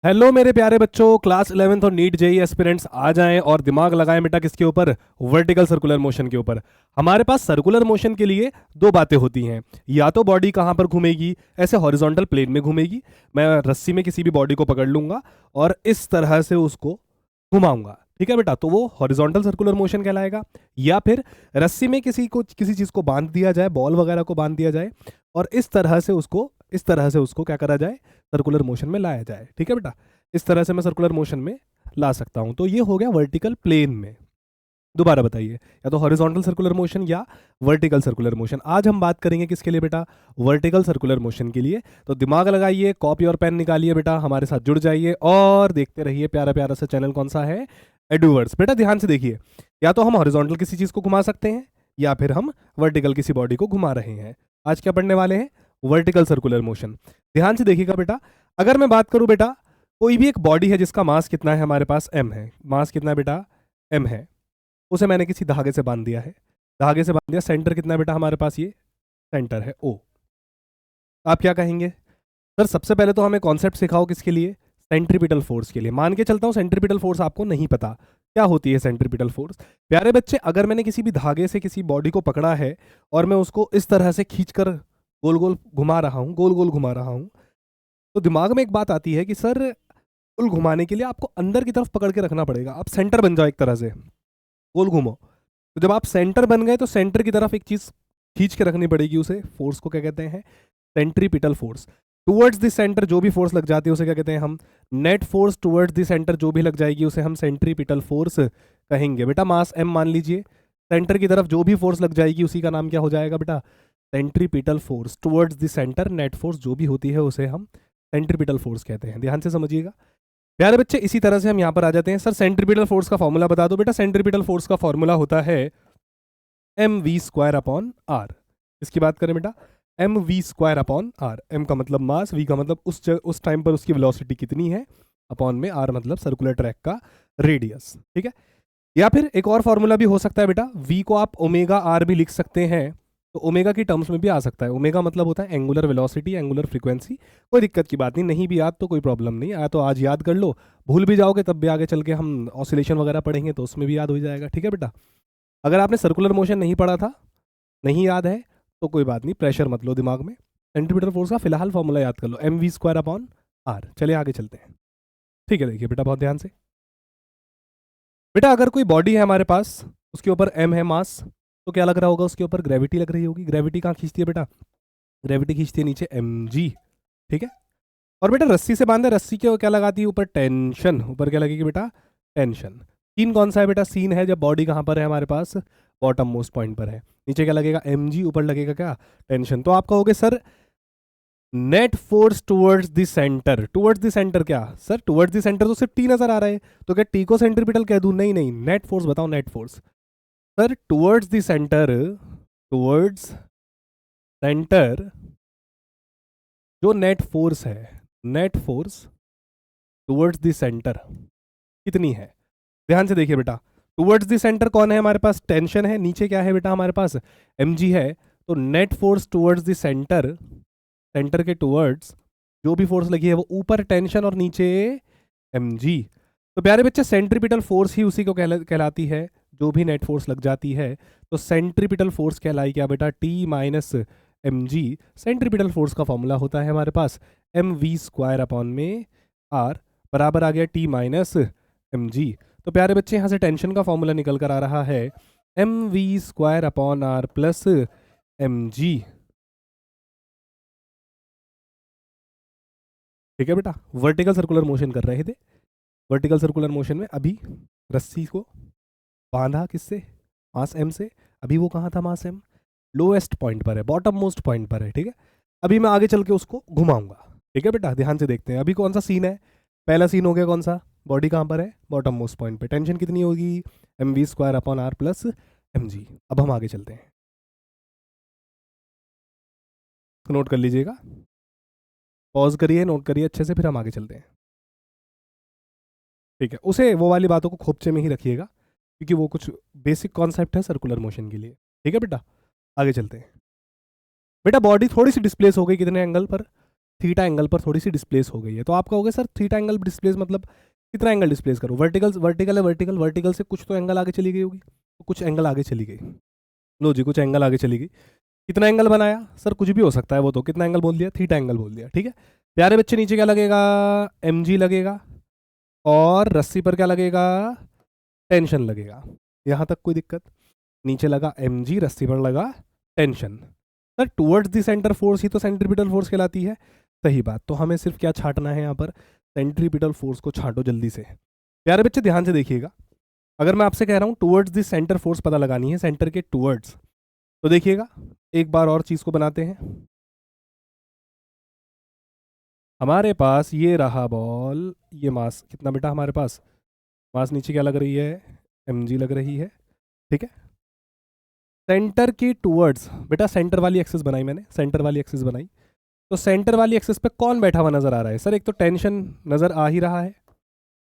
Hello मेरे प्यारे बच्चों, क्लास 11th और नीट जेई एस्पिरेंट्स आ जाएं और दिमाग लगाएं बेटा किसके ऊपर। वर्टिकल सर्कुलर मोशन के ऊपर। हमारे पास सर्कुलर मोशन के लिए दो बातें होती हैं। या तो बॉडी कहाँ पर घूमेगी, ऐसे हॉरिजॉन्टल प्लेन में घूमेगी। मैं रस्सी में किसी भी बॉडी को पकड़ लूंगा और इस तरह से उसको घुमाऊंगा, ठीक है बेटा, तो वो हॉरिजॉन्टल सर्कुलर मोशन कहलाएगा। या फिर रस्सी में किसी चीज को बांध दिया जाए, बॉल वगैरह को बांध दिया जाए और इस तरह से उसको क्या करा जाए, सर्कुलर मोशन में लाया जाए। ठीक है बेटा, इस तरह से मैं सर्कुलर मोशन में ला सकता हूं। तो ये हो गया वर्टिकल प्लेन में। दोबारा बताइए, या तो हॉरिजॉन्टल सर्कुलर मोशन या वर्टिकल सर्कुलर मोशन। आज हम बात करेंगे किसके लिए बेटा, वर्टिकल सर्कुलर मोशन के लिए। तो दिमाग लगाइए, कॉपी और पेन निकालिए बेटा, हमारे साथ जुड़ जाइए और देखते रहिए प्यारा प्यारा सा चैनल। कौन सा है? एडुवर्ड्स। बेटा ध्यान से देखिए, या तो हम हॉरिजॉन्टल किसी चीज को घुमा सकते हैं या फिर हम वर्टिकल किसी बॉडी को घुमा रहे हैं। आज क्या पढ़ने वाले हैं? Vertical circular motion. ध्यान से देखिएगा बेटा, अगर मैं बात करूं बेटा, कोई भी एक बॉडी है जिसका मास कितना है हमारे पास, m है। मास कितना है बेटा? m है। उसे मैंने किसी धागे से बांध दिया है, धागे से बांध दिया। सेंटर कितना है बेटा हमारे पास? ये सेंटर है O। आप क्या कहेंगे? सर सबसे पहले तो हमें कॉन्सेप्ट सिखाओ किसके लिए, सेंट्रीपिटल फोर्स के लिए। मान के चलता हूं सेंट्रीपिटल फोर्स आपको नहीं पता क्या होती है सेंट्रीपिटल फोर्स। प्यारे बच्चे, अगर मैंने किसी भी धागे से किसी बॉडी को पकड़ा है और मैं उसको इस तरह से खींचकर गोल गोल घुमा रहा हूं, गोल गोल घुमा रहा हूं, तो दिमाग में एक बात आती है कि सर गोल घुमाने के लिए आपको अंदर की तरफ पकड़ के रखना पड़ेगा। आप सेंटर बन जाओ, एक तरह से गोल घूमो। तो जब आप सेंटर बन गए तो सेंटर की तरफ एक चीज खींच के रखनी पड़ेगी, उसे फोर्स को क्या कहते हैं? Centripetal force. Towards the centre जो भी फोर्स लग जाती है उसे क्या कहते हैं हम? Net force. Towards the centre जो भी लग जाएगी उसे हम सेंट्रीपिटल फोर्स कहेंगे। बेटा मास m मान लीजिए, सेंटर की तरफ जो भी फोर्स लग जाएगी उसी का नाम क्या हो जाएगा बेटा? Centripetal force. Towards the centre net force जो भी होती है उसे हम सेंट्रीपिटल फोर्स कहते हैं। ध्यान से समझिएगा प्यारे बच्चे। इसी तरह से हम यहां पर आ जाते हैं। सर सेंट्रीपिटल फोर्स का फॉर्मूला बता दो बेटा। सेंट्रीपिटल फोर्स का फॉर्मूला होता है mv² अपॉन आर। इसकी बात करें बेटा, mv² अपॉन आर। m का मतलब मास, v का मतलब उस टाइम पर उसकी वेलोसिटी कितनी है, अपॉन में r मतलब सर्कुलर ट्रैक का रेडियस। ठीक है, या फिर एक और फॉर्मूला भी हो सकता है बेटा, v को आप ओमेगा आर भी लिख सकते हैं, तो ओमेगा की टर्म्स में भी आ सकता है। ओमेगा मतलब होता है एंगुलर वेलोसिटी, एंगुलर फ्रीक्वेंसी। कोई दिक्कत की बात नहीं, नहीं भी याद तो कोई प्रॉब्लम नहीं, आया तो आज याद कर लो। भूल भी जाओगे तब भी आगे चल के हम ऑसिलेशन वगैरह पढ़ेंगे तो उसमें भी याद हो जाएगा। ठीक है बेटा, अगर आपने सर्कुलर मोशन नहीं पढ़ा था, नहीं याद है, तो कोई बात नहीं, प्रेशर मत लो दिमाग में। सेंट्रीपिटल फोर्स का फिलहाल फॉर्मूला याद कर लो, mv² अपॉन आर। चलिए आगे चलते हैं। ठीक है, देखिए बेटा बहुत ध्यान से। बेटा अगर कोई बॉडी है हमारे पास, उसके ऊपर m है मास, तो क्या लग रहा होगा उसके ऊपर? ग्रेविटी लग रही होगी। ग्रेविटी कहाँ खींचती है बेटा? ग्रेविटी खींचती है नीचे mg। ठीक है, और बेटा रस्सी से बांधे, रस्सी के क्या लगाती है ऊपर? टेंशन। ऊपर क्या लगेगी बेटा? टेंशन। सीन कौन सा है बेटा? सीन है जब बॉडी कहाँ पर है हमारे पास? बॉटम मोस्ट पॉइंट पर है। नीचे क्या लगेगा? mg। ऊपर लगेगा क्या? टेंशन। तो आप कहोगे sir net force towards the centre. Towards the centre क्या सर? टुवर्ड्स द सेंटर तो सिर्फ टी नजर आ रहा है, तो क्या टी को सेंट्रीपिटल कह दूं? नहीं नहीं, नेट फोर्स बताओ, net force. Sir towards the centre, towards centre जो नेट फोर्स है, net force towards the centre कितनी है? ध्यान से देखिए बेटा, टुवर्ड्स द सेंटर कौन है हमारे पास? टेंशन है। नीचे क्या है बेटा हमारे पास? mg है। तो net force towards the centre, centre के टुवर्ड्स जो भी फोर्स लगी है वो ऊपर टेंशन और नीचे mg। तो प्यारे बच्चे सेंट्रीपिटल फोर्स ही उसी को कहलाती है जो भी नेट फोर्स लग जाती है। तो सेंट्रीपिटल फोर्स कहलाई क्या बेटा? T minus mg। Centripetal force का फॉर्मूला होता है हमारे पास mv² अपॉन में r, बराबर आ गया T माइनस mg। तो प्यारे बच्चे यहाँ से टेंशन का फॉर्मूला निकल कर आ रहा है mv² upon are plus mg। ठीक है बेटा, वर्टिकल सर्कुलर मोशन कर रहे थे। वर्टिकल सर्कुलर मोशन में अभी रस्सी को बांधा किससे? मास m से। अभी वो कहाँ था? मास m लोएस्ट पॉइंट पर है, बॉटम मोस्ट पॉइंट पर है। ठीक है, अभी मैं आगे चल के उसको घुमाऊंगा। ठीक है बेटा, ध्यान से देखते हैं अभी कौन सा सीन है। पहला सीन हो गया कौन सा? बॉडी कहाँ पर है? बॉटम मोस्ट पॉइंट पे। टेंशन कितनी होगी? mv² upon are plus mg। अब हम आगे चलते हैं, नोट कर लीजिएगा, पॉज करिए, नोट करिए अच्छे से, फिर हम आगे चलते हैं। ठीक है, उसे वो वाली बातों को खोपचे में ही रखिएगा क्योंकि वो कुछ बेसिक कॉन्सेप्ट है सर्कुलर मोशन के लिए। ठीक है बेटा, आगे चलते हैं। बेटा बॉडी थोड़ी सी डिस्प्लेस हो गई, कितने एंगल पर? थीटा एंगल पर थोड़ी सी डिस्प्लेस हो गई है। तो आप कहोगे सर थीटा एंगल डिस्प्लेस मतलब कितना एंगल डिस्प्लेस करो? वर्टिकल वर्टिकल है, वर्टिकल वर्टिकल से कुछ तो एंगल आगे चली गई होगी, तो कुछ एंगल आगे चली गई। लो जी, कुछ एंगल आगे चली गई। कितना एंगल बनाया सर? कुछ भी हो सकता है वो, तो कितना एंगल बोल दिया? थीटा एंगल बोल दिया, ठीक है। प्यारे बच्चे नीचे क्या लगेगा? mg लगेगा, और रस्सी पर क्या लगेगा? टेंशन लगेगा। यहाँ तक कोई दिक्कत? नीचे लगा mg, रस्सी पर लगा tension. Sir towards the centre force ही तो सेंट्रीपिटल फोर्स कहलाती है। सही बात। तो हमें सिर्फ क्या छांटना है यहाँ पर? सेंट्रीपिटल फोर्स को छांटो जल्दी से। प्यारे बच्चे ध्यान से देखिएगा, अगर मैं आपसे कह रहा हूँ टुवर्ड्स द सेंटर फोर्स पता लगानी है, सेंटर के टुवर्ड्स, तो देखिएगा एक बार और चीज को बनाते हैं। हमारे पास ये रहा बॉल, ये मास कितना बेटा हमारे पास? मास नीचे क्या लग रही है? mg लग रही है, ठीक है। सेंटर के टुवर्ड्स, बेटा सेंटर वाली एक्सिस बनाई मैंने, सेंटर वाली एक्सिस बनाई। तो सेंटर वाली एक्सिस पे कौन बैठा हुआ नजर आ रहा है? सर एक तो टेंशन नजर आ ही रहा है।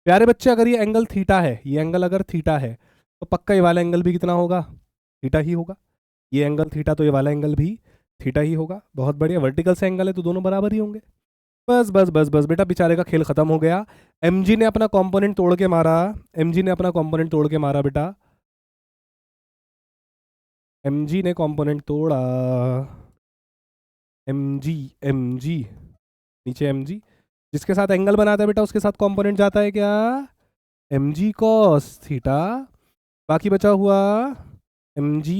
प्यारे बच्चे अगर ये एंगल थीटा है, ये एंगल अगर थीटा है, तो पक्का ये वाला एंगल भी कितना होगा? थीटा ही होगा। ये एंगल थीटा, तो ये वाला एंगल भी थीटा ही होगा। बहुत बढ़िया, वर्टिकल से एंगल है तो दोनों बराबर ही होंगे। बस बस बस बस बेटा, बेचारे का खेल खत्म हो गया। mg ने अपना कंपोनेंट तोड़ के मारा, mg ने अपना कंपोनेंट तोड़ के मारा बेटा, mg ने कंपोनेंट तोड़ा। mg, mg नीचे mg, जिसके साथ एंगल बनाता है बेटा उसके साथ कंपोनेंट जाता है क्या? mg cos थीटा, बाकी बचा हुआ mg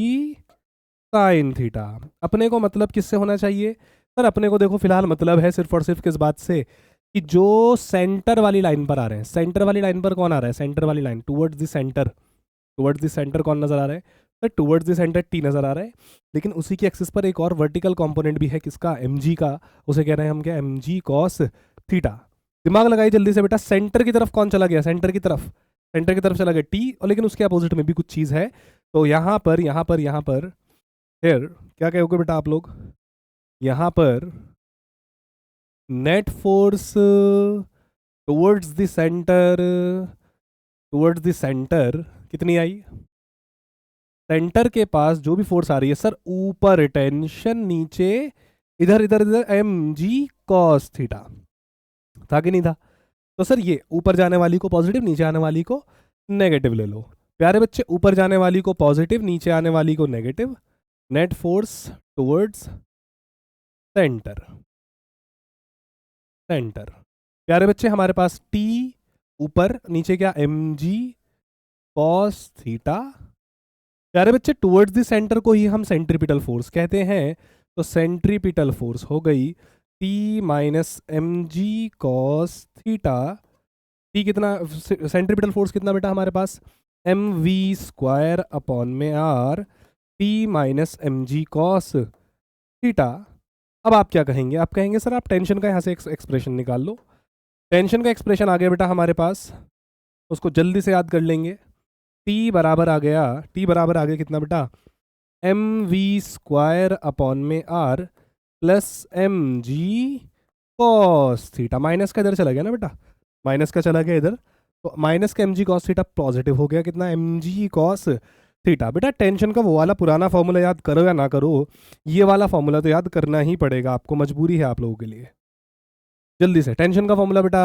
sin थीटा। अपने को मतलब किससे होना चाहिए? सर अपने को देखो फिलहाल मतलब है सिर्फ और सिर्फ किस बात से, कि जो सेंटर वाली लाइन पर आ रहे हैं, सेंटर वाली लाइन पर कौन आ रहा है? सेंटर वाली line towards the centre, towards the centre कौन नजर आ रहा है? Sir towards the centre T नजर आ रहा है। लेकिन उसी की एक्सिस पर एक और वर्टिकल कंपोनेंट भी है, किसका? mg का। उसे कह रहे हैं हम क्या? mg cos theta. दिमाग लगाइए जल्दी से बेटा, सेंटर की तरफ कौन चला गया? सेंटर की तरफ, सेंटर की तरफ चला गया टी, और लेकिन उसके अपोजिट में भी कुछ चीज़ है। तो यहाँ पर यहाँ पर यहाँ पर फिर क्या कहोगे बेटा आप लोग? यहाँ पर net force towards the centre, towards the centre कितनी आई? सेंटर के पास जो भी फोर्स आ रही है सर, ऊपर टेंशन, नीचे इधर इधर इधर mg cos थीटा, था कि नहीं था? तो सर ये ऊपर जाने वाली को पॉजिटिव, नीचे आने वाली को नेगेटिव ले लो। प्यारे बच्चे ऊपर जाने वाली को पॉजिटिव, नीचे आने वाली को negative. Net force towards centre, centre. प्यारे बच्चे हमारे पास टी ऊपर, नीचे क्या? mg cos theta. प्यारे बच्चे टुवर्ड्स द सेंटर को ही हम सेंट्रीपिटल फोर्स कहते हैं। तो सेंट्रीपिटल फोर्स हो गई T minus mg cos theta. T कितना? सेंट्रीपिटल फोर्स कितना बेटा हमारे पास? mv स्क्वायर अपॉन में r, T minus mg cos theta. अब आप क्या कहेंगे? आप कहेंगे सर आप टेंशन का यहाँ से एक्सप्रेशन निकाल लो। टेंशन का एक्सप्रेशन आ गया बेटा हमारे पास, उसको जल्दी से याद कर लेंगे। टी बराबर आ गया, टी बराबर आ गया कितना बेटा? mv स्क्वायर अपॉन में r plus mg cos theta. Minus का इधर चला गया ना बेटा, माइनस का चला गया इधर, तो माइनस का mg cos थीटा पॉजिटिव हो गया, कितना? mg cos theta. बेटा टेंशन का वो वाला पुराना फॉर्मूला याद करो या ना करो, ये वाला फॉर्मूला तो याद करना ही पड़ेगा आपको, मजबूरी है आप लोगों के लिए। जल्दी से टेंशन का फॉर्मूला बेटा,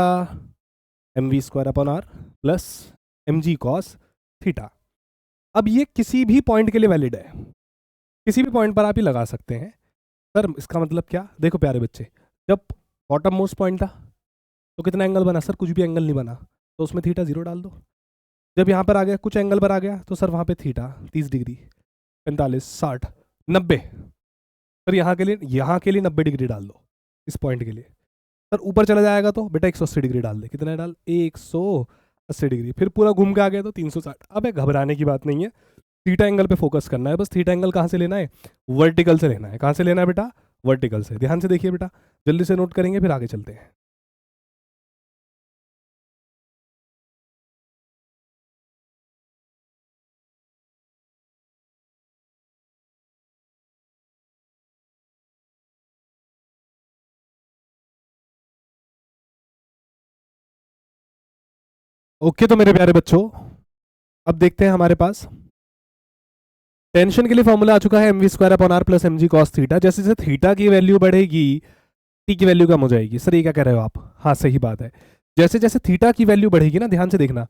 mv square upon r plus mg cos theta. अब ये किसी भी पॉइंट के लिए वैलिड है, किसी भी पॉइंट पर आप ही लगा सकते हैं। सर इसका मतलब क्या? देखो प्यारे बच्चे, जब बॉटम मोस्ट पॉइंट था तो कितना एंगल बना? सर कुछ भी एंगल नहीं बना, तो उसमें थीटा 0 डाल दो। जब यहाँ पर आ गया, कुछ एंगल पर आ गया, तो सर वहाँ पे थीटा 30 डिग्री, 45, 60, 90। सर यहाँ के लिए 90 डिग्री डाल दो इस पॉइंट के लिए। सर ऊपर चला जाएगा तो बेटा 180 डिग्री डाल दे। कितना डाल? 180 डिग्री। फिर पूरा घूम के आ गया तो 360। अब घबराने की बात नहीं है, थीटा एंगल पे फोकस करना है बस। थीटा एंगल कहाँ से लेना है? वर्टिकल से लेना है। कहाँ से लेना है बेटा? वर्टिकल से। ध्यान से देखिए बेटा, जल्दी से नोट करेंगे फिर आगे चलते हैं। ओके तो मेरे प्यारे बच्चों, अब देखते हैं हमारे पास टेंशन के लिए फॉर्मूला आ चुका है mv square upon r plus mg cos theta. जैसे जैसे थीटा की वैल्यू बढ़ेगी टी की वैल्यू कम हो जाएगी। सर ये क्या कह रहे हो आप? हाँ सही बात है। जैसे जैसे थीटा की वैल्यू बढ़ेगी ना, ध्यान से देखना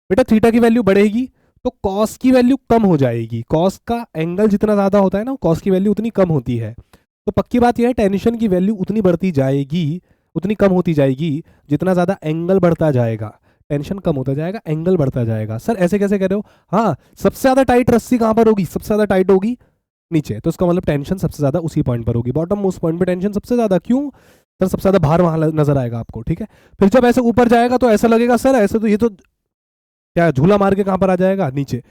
बेटा, थीटा की वैल्यू बढ़ेगी तो कॉस की वैल्यू कम हो जाएगी। कॉस का एंगल जितना ज़्यादा होता है ना, कॉस की वैल्यू उतनी कम होती है। तो पक्की बात यह है टेंशन की वैल्यू उतनी बढ़ती जाएगी, उतनी कम होती जाएगी जितना ज़्यादा एंगल बढ़ता जाएगा। टेंशन कम होता जाएगा, एंगल बढ़ता जाएगा। सर ऐसे कैसे कह रहे हो? हाँ, सबसे ज़्यादा टाइट रस्सी कहाँ पर होगी? सबसे ज़्यादा टाइट होगी नीचे, तो इसका मतलब टेंशन सबसे ज़्यादा उसी पॉइंट पर होगी, बॉटम मोस्ट पॉइंट पे टेंशन सबसे ज़्यादा। क्यों? सर सबसे ज़्यादा भार वहाँ नजर आएगा आपको, ठीक है। फिर जब ऐसे ऊपर जाएगा तो ऐसा लगेगा सर ऐसे तो ये तो क्या झूला मार के कहाँ पर आ जाएगा? नीचे।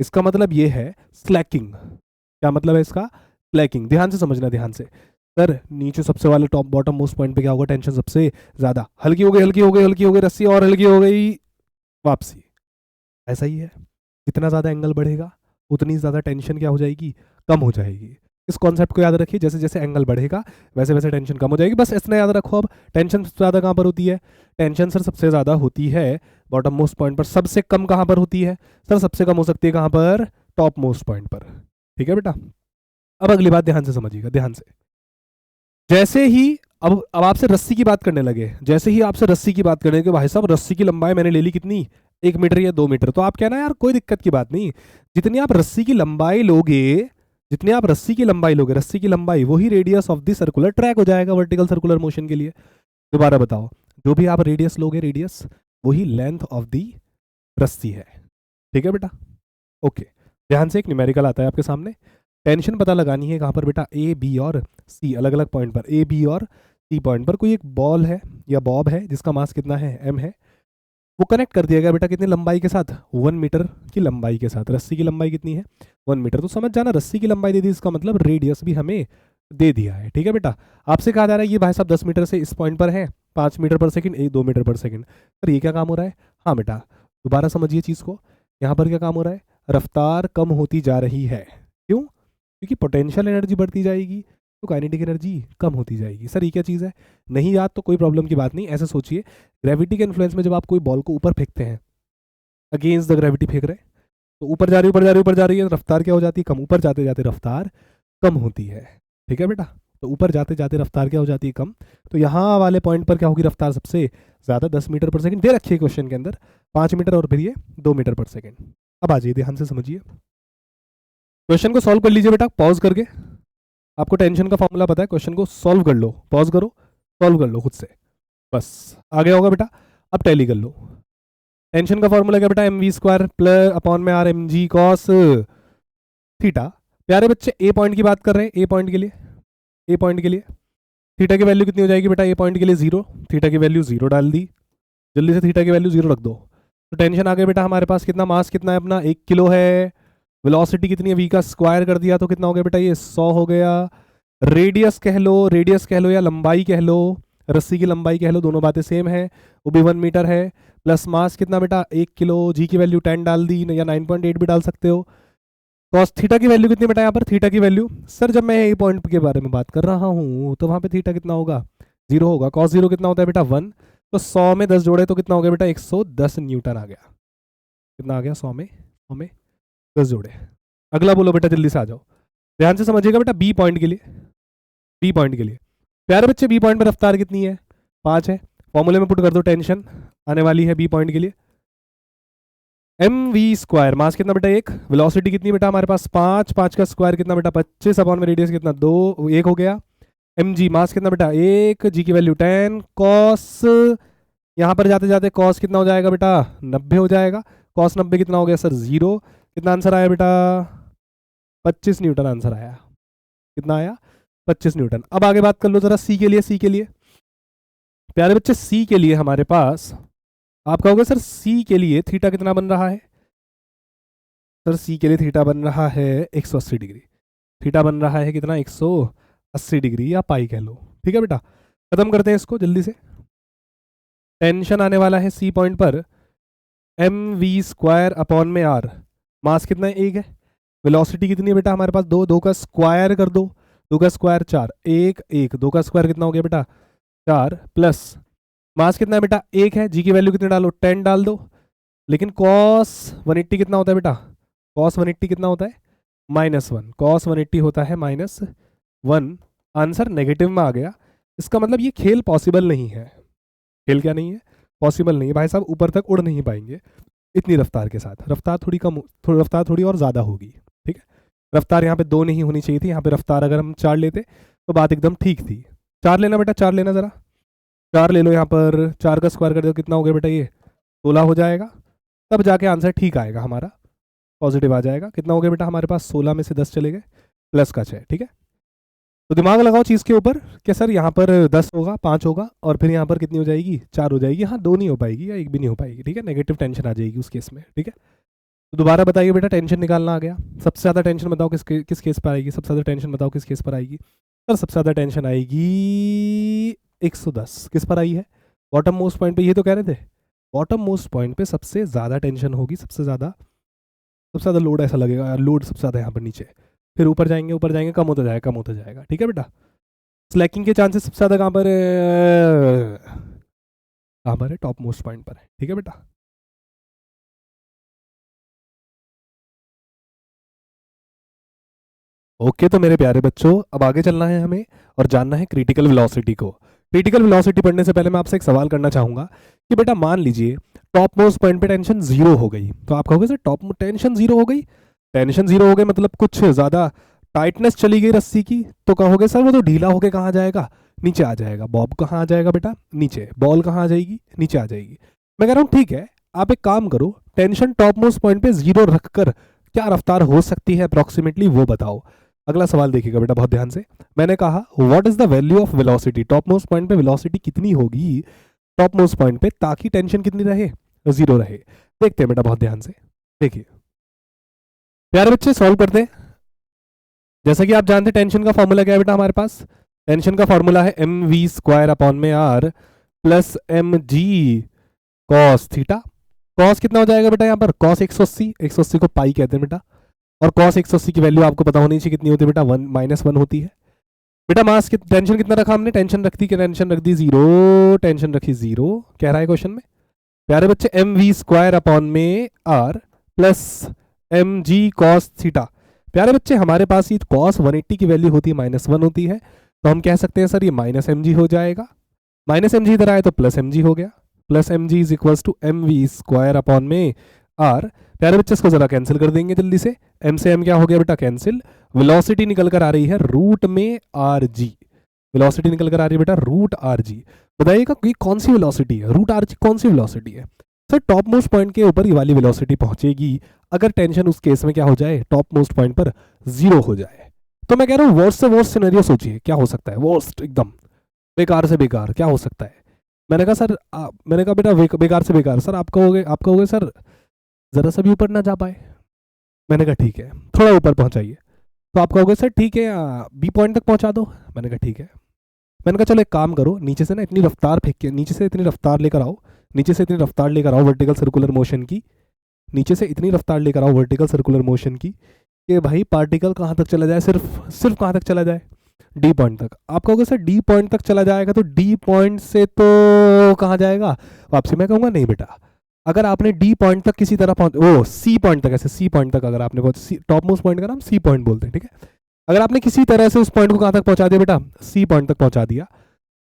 इसका मतलब ये है स्लैकिंग। क्या मतलब है इसका? स्लैकिंग। ध्यान से समझना, ध्यान से। सर नीचे सबसे वाले टॉप बॉटम मोस्ट पॉइंट पे क्या होगा? टेंशन सबसे ज्यादा। हल्की हो गई, हल्की हो गई, हल्की हो गई रस्सी, और हल्की हो गई, वापसी। ऐसा ही है, जितना ज्यादा एंगल बढ़ेगा उतनी ज्यादा टेंशन क्या हो जाएगी? कम हो जाएगी। इस कॉन्सेप्ट को याद रखिए, जैसे जैसे एंगल बढ़ेगा वैसे वैसे टेंशन कम हो जाएगी। बस इतना याद रखो। अब टेंशन सबसे ज़्यादा कहाँ पर होती है? टेंशन सर सबसे ज़्यादा होती है बॉटम मोस्ट पॉइंट पर। सबसे कम कहाँ पर होती है? सर सबसे कम हो सकती है कहाँ पर? टॉप मोस्ट पॉइंट पर। ठीक है बेटा। अब अगली बात ध्यान से समझिएगा, ध्यान से। जैसे ही अब आपसे रस्सी की बात करने लगे, जैसे ही आपसे रस्सी की बात करने के, भाई साहब रस्सी की लंबाई मैंने ले ली कितनी? 1 मीटर या 2 मीटर, तो आप कहना यार कोई दिक्कत की बात नहीं। जितनी आप रस्सी की लंबाई लोगे, जितनी आप रस्सी की लंबाई लोगे, रस्सी की लंबाई वही radius of the circular track हो जाएगा वर्टिकल सर्कुलर मोशन के लिए। दोबारा बताओ, जो भी आप रेडियस लोगे, रेडियस वही लेंथ ऑफ द रस्सी है। ठीक है बेटा, ओके। ध्यान से, एक न्यूमेरिकल आता है आपके सामने। टेंशन पता लगानी है कहाँ पर बेटा? ए बी और सी, अलग अलग पॉइंट पर। ए बी और सी पॉइंट पर कोई एक बॉल है या बॉब है जिसका मास कितना है? एम है। वो कनेक्ट कर दिया गया बेटा कितनी लंबाई के साथ? 1 मीटर की लंबाई के साथ। रस्सी की लंबाई कितनी है? 1 मीटर। तो समझ जाना, रस्सी की लंबाई दे दी, इसका मतलब रेडियस भी हमें दे दिया है। ठीक है बेटा। आपसे कहा जा रहा है ये भाई साहब 10 मीटर से इस पॉइंट पर है 5 मीटर पर सेकंड, 2 मीटर पर सेकंड। सर ये क्या काम हो रहा है? हाँ बेटा, दोबारा समझिए चीज़ को। यहाँ पर क्या काम हो रहा है? रफ्तार कम होती जा रही है। क्यों? क्योंकि पोटेंशियल एनर्जी बढ़ती जाएगी तो काइनेटिक एनर्जी कम होती जाएगी। सर ये क्या चीज़ है? नहीं याद तो कोई प्रॉब्लम की बात नहीं। ऐसे सोचिए, ग्रेविटी के इन्फ्लुएंस में जब आप कोई बॉल को ऊपर फेंकते हैं, अगेंस्ट द ग्रेविटी फेंक रहे हैं, तो ऊपर जा रही, ऊपर जा रही, ऊपर जा रही है, रफ्तार क्या हो जाती है? कम। ऊपर जाते जाते रफ्तार कम होती है। ठीक है बेटा। तो ऊपर जाते जाते रफ्तार क्या हो जाती है? कम। तो यहाँ वाले पॉइंट पर क्या होगी रफ्तार सबसे ज़्यादा? 10 मीटर पर सेकंड दे रखी है क्वेश्चन के अंदर, 5 मीटर और फिर ये 2 मीटर पर सेकंड। अब आ जाइए, ध्यान से समझिए क्वेश्चन को। सॉल्व कर लीजिए बेटा पॉज करके। आपको टेंशन का फॉर्मूला पता है, क्वेश्चन को सॉल्व कर लो, पॉज करो, सॉल्व कर लो खुद से, बस आ गया होगा बेटा। अब टैली कर लो। टेंशन का फॉर्मूला क्या बेटा? M V square plus upon में R M G cos theta. प्यारे बच्चे ए पॉइंट की बात कर रहे हैं, ए पॉइंट के लिए, ए पॉइंट के लिए थीटा की वैल्यू कितनी हो जाएगी बेटा? ए पॉइंट के लिए 0, थीटा की वैल्यू 0 डाल दी। जल्दी से थीटा की वैल्यू 0 रख दो। तो टेंशन आ गया बेटा हमारे पास कितना? मास कितना है अपना? 1 किलो है। वेलोसिटी कितनी है? वी का स्क्वायर कर दिया तो कितना हो गया बेटा? ये 100 हो गया। रेडियस कह लो, रेडियस कह लो या लंबाई कह लो, रस्सी की लंबाई कह लो, दोनों बातें सेम है, वो भी 1 मीटर है। प्लस मास कितना बेटा? 1 किलो। जी की वैल्यू 10 डाल दी या 9.8 भी डाल सकते हो। कॉस थीटा की वैल्यू कितनी बेटा? यहाँ पर थीटा की वैल्यू, सर जब मैं ए पॉइंट के बारे में बात कर रहा हूँ तो वहाँ पे थीटा कितना होगा? 0 होगा। कॉस 0 कितना होता है बेटा? 1। तो 100 में 10 जोड़े तो कितना हो गया बेटा? 110 न्यूटन आ गया। कितना आ गया? 100 में 10 जोड़े। अगला बोलो बेटा, जल्दी से आ जाओ, ध्यान से समझिएगा बेटा। बी पॉइंट के लिए, बी पॉइंट के लिए प्यारे बच्चे, बी पॉइंट पर रफ्तार कितनी है? 5 है। फॉर्मूले में पुट कर दो, टेंशन आने वाली है बी पॉइंट के लिए। एम वी स्क्वायर, मास कितना बेटा? 1। वेलोसिटी कितनी बेटा हमारे पास? 5, 5 का स्क्वायर कितना बेटा? 25 अपॉन में रेडियस कितना? 2, 1 हो गया। एम जी मास कितना बेटा? 1, जी की वैल्यू 10। कॉस यहाँ पर जाते जाते कॉस कितना हो जाएगा बेटा? 90 हो जाएगा। कॉस 90 कितना हो गया सर? 0। कितना आंसर आया बेटा? 25 न्यूटन आंसर आया। कितना आया? 25 न्यूटन। अब आगे बात कर लो जरा सी के लिए। सी के लिए प्यारे बच्चे, सी के लिए हमारे पास आप कहोगे सर सी के लिए थीटा कितना बन रहा है? सर सी के लिए थीटा बन रहा है 180 डिग्री। थीटा बन रहा है कितना? 180 डिग्री या पाई कह लो। ठीक है बेटा, खत्म करते हैं इसको जल्दी से। टेंशन आने वाला है सी पॉइंट पर एम वी स्क्वायर अपॉन में आर। मास कितना है? 1 है। वेलोसिटी कितनी है बेटा हमारे पास? 2, 2 का स्क्वायर कर दो, 2 का स्क्वायर 4, 1, 1, 2 का स्क्वायर कितना हो गया बेटा? 4 प्लस मास कितना है बेटा? 1 है। जी की वैल्यू कितनी डालो? 10 डाल दो। लेकिन कॉस 180 कितना होता है बेटा? कॉस 180 कितना होता है? -1। कॉस 180 होता है -1। आंसर नेगेटिव में आ गया। इसका मतलब ये खेल पॉसिबल नहीं है। खेल क्या नहीं है? पॉसिबल नहीं है भाई साहब, ऊपर तक उड़ नहीं पाएंगे इतनी रफ्तार के साथ। रफ्तार थोड़ी कम, थोड़ी रफ्तार थोड़ी और ज़्यादा होगी, ठीक है। रफ्तार यहाँ पे 2 नहीं होनी चाहिए थी, यहाँ पे रफ्तार अगर हम 4 लेते तो बात एकदम ठीक थी। 4 लेना बेटा, 4 लेना ज़रा, 4 ले लो यहाँ पर। 4 का स्क्वायर कर दो, कितना हो गया बेटा? ये 16 हो जाएगा। तब जाके आंसर ठीक आएगा हमारा, पॉजिटिव आ जाएगा। कितना हो गया बेटा हमारे पास? 16 में से 10 चले गए, प्लस का 6, ठीक है। तो दिमाग लगाओ चीज़ के ऊपर कि सर यहाँ पर 10 होगा, 5 होगा, और फिर यहाँ पर कितनी हो जाएगी? 4 हो जाएगी। हाँ, 2 नहीं हो पाएगी या 1 भी नहीं हो पाएगी, ठीक है। नेगेटिव टेंशन आ जाएगी उस केस में, ठीक है। तो दोबारा बताइए बेटा, टेंशन निकालना आ गया। सबसे ज़्यादा टेंशन बताओ किस केस पर आएगी? सबसे ज़्यादा टेंशन बताओ किस केस पर आएगी? सर सबसे ज़्यादा टेंशन आएगी 110। किस पर आई है? बॉटम मोस्ट पॉइंट पे। ये तो कह रहे थे बॉटम मोस्ट पॉइंट पे सबसे ज़्यादा टेंशन होगी, सबसे ज़्यादा लोड ऐसा लगेगा यार, लोड सबसे ज़्यादा यहाँ पर नीचे। फिर ऊपर जाएंगे, कम होता जाएगा, कम होता जाएगा, ठीक है बेटा। स्लैकिंग के चांसेस सबसे ज़्यादा कहाँ पर है? कहाँ पर है? टॉप मोस्ट पॉइंट पर है, ठीक है बेटा। ओके, तो मेरे प्यारे बच्चों, अब आगे चलना है हमें और जानना है क्रिटिकल वेलोसिटी को। क्रिटिकल वेलोसिटी पढ़ने से पहले मैं आपसे एक सवाल करना चाहूंगा कि बेटा मान लीजिए टॉप मोस्ट पॉइंट पे टेंशन 0 हो गई, तो आप कहोगे सर टॉप टेंशन 0 हो गई? टेंशन 0 हो गई मतलब कुछ ज़्यादा टाइटनेस चली गई रस्सी की, तो कहोगे सर वो तो ढीला होके कहाँ जाएगा? नीचे आ जाएगा। बॉब कहाँ आ जाएगा बेटा? नीचे। बॉल कहाँ आ जाएगी? नीचे आ जाएगी। मैं कह रहा हूँ ठीक है, आप एक काम करो, टेंशन टॉप मोस्ट पॉइंट पे 0 रखकर क्या रफ्तार हो सकती है अप्रॉक्सीमेटली, वो बताओ। अगला सवाल देखिएगा बेटा बहुत ध्यान से। मैंने कहा what is the value of velocity, top most point पे वेलोसिटी कितनी होगी टॉप मोस्ट पॉइंट पे, ताकि टेंशन कितनी रहे? 0 रहे। देखते हैं बेटा बहुत ध्यान से, देखिए प्यारे बच्चे, सॉल्व करते हैं। जैसा कि आप जानते हैं टेंशन का फॉर्मूला क्या है बेटा हमारे पास? टेंशन का फॉर्मूला है mv² अपॉन में r plus mg cos theta. Cos कितना हो जाएगा बेटा यहाँ पर? कॉस 180, 180 को पाई कहते हैं बेटा। और कॉस 180 की वैल्यू आपको पता होनी चाहिए कितनी होती है बेटा? 1 - 1 होती है बेटा। मास की टेंशन कितना रखा हमने? टेंशन रख दी, टेंशन रख दी 0, टेंशन रखी 0, कह रहा है क्वेश्चन में प्यारे बच्चे mv² अपॉन में r plus mg cos theta. प्यारे बच्चे हमारे पास ये कॉस 180 की वैल्यू होती है -1 होती है, तो हम कह सकते हैं सर ये -mg हो जाएगा। -mg इधर आए तो +mg हो गया। +mg is equals to mv² upon में r। प्यारे बच्चे इसको जरा कैंसिल कर देंगे जल्दी से। m से m क्या हो गया बेटा? कैंसिल। वेलोसिटी निकल कर आ रही है रूट में rg। वेलोसिटी निकल कर आ रही है बेटा रूट rg। बताइएगा ये कौन सी वेलोसिटी है? रूट rg कौन सी वेलोसिटी है? सर टॉप मोस्ट पॉइंट के ऊपर ये वाली वेलोसिटी पहुंचेगी अगर टेंशन उस केस में क्या हो जाए? टॉप मोस्ट पॉइंट पर 0 हो जाए। तो मैं कह रहा हूँ वर्स्ट से वर्स्ट सिनेरियो सोचिए, क्या हो सकता है? वर्स्ट एकदम बेकार से बेकार क्या हो सकता है? मैंने कहा सर मैंने कहा बेटा बेकार से बेकार। सर आप कहोगे सर जरा सा भी ऊपर ना जा पाए। मैंने कहा ठीक है, थोड़ा ऊपर पहुंचाइए। तो आप कहोगे सर ठीक है बी पॉइंट तक पहुंचा दो। मैंने कहा ठीक है। मैंने कहा चलो एक काम करो, नीचे से ना इतनी रफ्तार फेंक के, नीचे से इतनी रफ्तार लेकर आओ, नीचे से इतनी रफ्तार लेकर आओ वर्टिकल सर्कुलर मोशन की, नीचे से इतनी रफ्तार लेकर आओ वर्टिकल सर्कुलर मोशन की कि भाई पार्टिकल कहाँ तक चला जाए? सिर्फ कहाँ तक चला जाए? डी पॉइंट तक। आप कहोगे सर डी पॉइंट तक चला जाएगा तो डी पॉइंट से तो कहाँ जाएगा वापसी? मैं कहूँगा नहीं बेटा, अगर आपने डी पॉइंट तक किसी तरह पहुंच, ओ सी पॉइंट तक, ऐसे सी पॉइंट तक अगर आपने पहुंच, टॉप मोस्ट पॉइंट का नाम सी पॉइंट बोलते हैं, ठीक है। अगर आपने किसी तरह से उस पॉइंट को कहाँ तक पहुंचा दिया बेटा? सी पॉइंट तक पहुंचा दिया,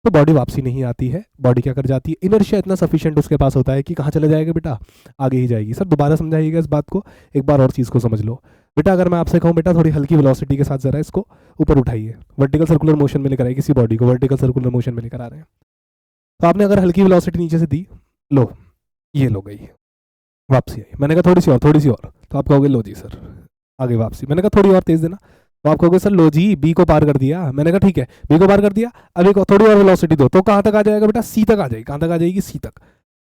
तो बॉडी वापसी नहीं आती है। बॉडी क्या कर जाती है? इनर्शिया इतना सफिशिएंट उसके पास होता है कि कहाँ चले जाएगा बेटा? आगे ही जाएगी। सर दोबारा समझाइएगा इस बात को, एक बार और चीज़ को समझ लो बेटा। अगर मैं आपसे कहूँ बेटा थोड़ी हल्की वेलोसिटी के साथ जरा इसको ऊपर उठाइए, वर्टिकल सर्कुलर मोशन में लेकर आइए, किसी बॉडी को वर्टिकल सर्कुलर मोशन में लेकर आ रहे हैं, तो आपने अगर हल्की वेलोसिटी नीचे से दी, लो ये लो गई वापसी आई। मैंने कहा थोड़ी सी और, तो आप कहोगे लो जी सर आगे वापसी। मैंने कहा थोड़ी और तेज देना, तो आप कहोगे सर लो जी बी को पार कर दिया। मैंने कहा ठीक है, बी को पार कर दिया, अभी थोड़ी और वेलोसिटी दो, तो कहाँ तक आ जाएगा बेटा? सी तक आ जाएगी। कहाँ तक आ जाएगी? सी तक।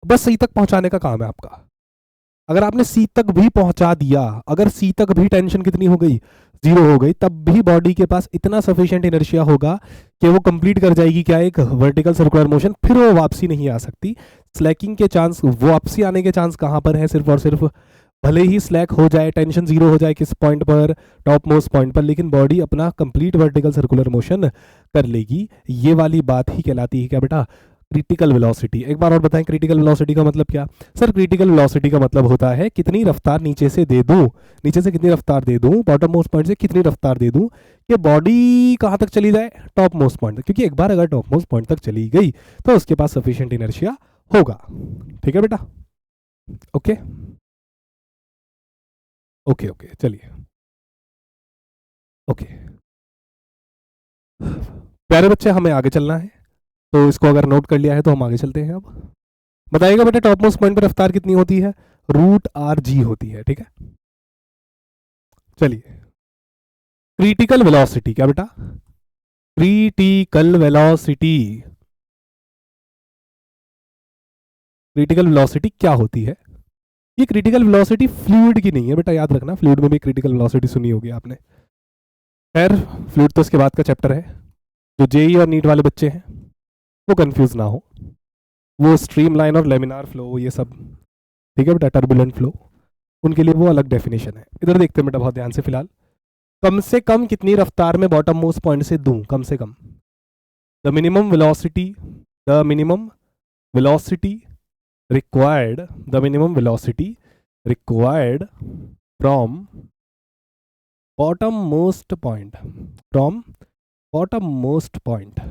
बस सी तक पहुंचाने का काम है आपका। अगर आपने सी तक भी पहुंचा दिया, अगर सी तक भी टेंशन कितनी हो गई? 0 हो गई, तब भी बॉडी के पास इतना सफिशिएंट इनर्शिया होगा कि वो कंप्लीट कर जाएगी क्या? एक वर्टिकल सर्कुलर मोशन। फिर वो वापसी नहीं आ सकती। स्लैकिंग के चांस, वापसी आने के चांस कहाँ पर है? सिर्फ और सिर्फ भले ही स्लैक हो जाए, टेंशन 0 हो जाए किस पॉइंट पर? टॉप मोस्ट पॉइंट पर, लेकिन बॉडी अपना कंप्लीट वर्टिकल सर्कुलर मोशन कर लेगी। ये वाली बात ही कहलाती है क्या बेटा? Critical velocity. एक बार और बताएं क्रिटिकल वेलोसिटी का मतलब क्या? सर क्रिटिकल वेलोसिटी का मतलब होता है कितनी रफ्तार नीचे से दे दूं, नीचे से कितनी रफ्तार दे दूं, बॉटम मोस्ट पॉइंट से कितनी रफ्तार दे दूं कि बॉडी कहां तक चली जाए, टॉप मोस्ट पॉइंट तक। क्योंकि एक बार अगर टॉप मोस्ट पॉइंट तक चली गई तो उसके पास सफिशिएंट इनर्शिया होगा। ठीक है बेटा? ओके ओके ओके चलिए ओके। प्यारे बच्चे हमें आगे चलना है, तो इसको अगर नोट कर लिया है तो हम आगे चलते हैं। अब बताइएगा बेटा टॉप मोस्ट पॉइंट पर रफ्तार कितनी होती है? रूट आर जी होती है। ठीक है चलिए। क्रिटिकल वेलोसिटी क्या बेटा? क्रिटिकल वेलोसिटी, क्रिटिकल वेलोसिटी क्या होती है? ये क्रिटिकल वेलोसिटी फ्लूइड की नहीं है बेटा, याद रखना। फ्लूइड में भी क्रिटिकल वेलोसिटी सुनी होगी आपने। खैर फ्लूइड तो इसके बाद का चैप्टर है। जो जेई और नीट वाले बच्चे हैं वो कंफ्यूज ना हो, वो स्ट्रीम लाइन और लेमिनार फ्लो ये सब, ठीक है बेटा, टर्बुलेंट फ्लो, उनके लिए वो अलग डेफिनेशन है। इधर देखते हैं बेटा बहुत ध्यान से। फिलहाल कम से कम कितनी रफ्तार में बॉटम मोस्ट पॉइंट से दूं? कम से come the minimum velocity, the minimum velocity required, the minimum velocity required from bottommost point, from bottommost point,